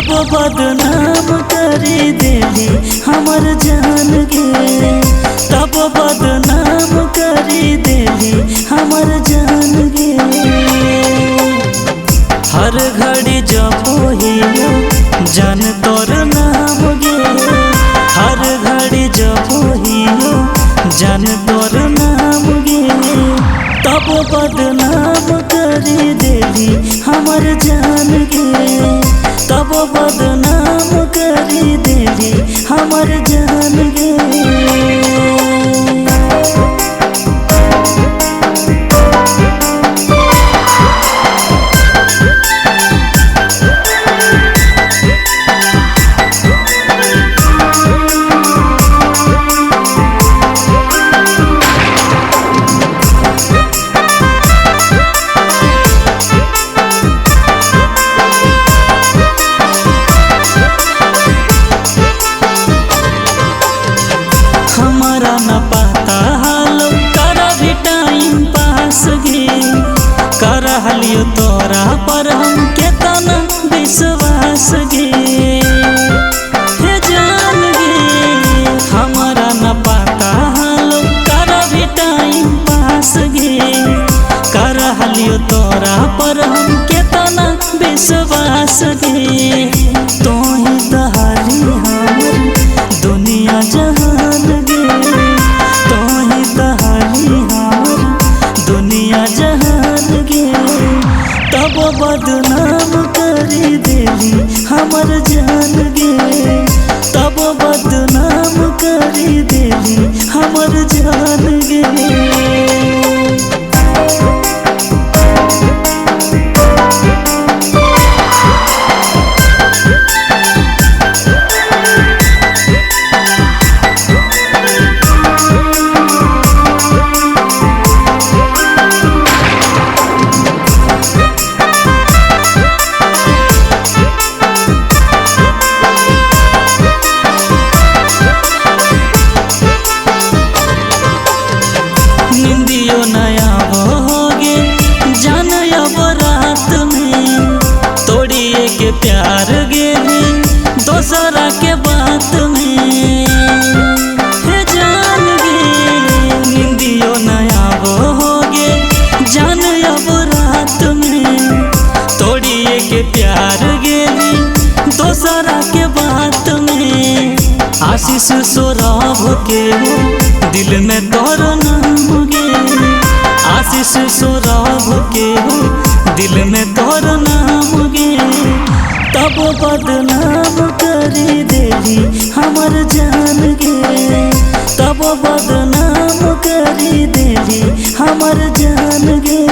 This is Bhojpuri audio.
तब बदनाम करी देली हमर जान गे, तब बदनाम करी देली हमर जान गे। हर घड़ी जपोहियो जान तोर नाम गे, हर घड़ी जपोहियो जान तोर नाम गे। तब बदनाम करी देली हमर जान गे, तब बदनाम करी देली हमर जान गे। न पता हालो कर भी टाइम पास गे, कर हलियो तोरा पर हम केतना विश्वास गे। हे जान गे हमारा न पता हालो कर भी टाइम पास गे, कर हलियो तोरा पर हम केतना विश्वास गे। तो ही दहाली हमर दुनिया जहान गे, दुनिया जहान गे। तब बदनाम करी देली हमर जान गे, तब बदनाम करी देली हमर जान गे। निंदियो नया होगे जान अब रात में, तोड़िए के प्यार गेली दोसरा के बात में। हे जान गे निंदियो नया होगे जान अब रात में, तोड़िए के प्यार गेली दोसरा के बात में। आशीष सौरभ के हो दिल में तोर नाम गे, आशीष सौरभ के हो दिल में तोर नाम गे। तब बदनाम करी देली हमर जान गे, तब बदनाम करी देली हमर जान गे।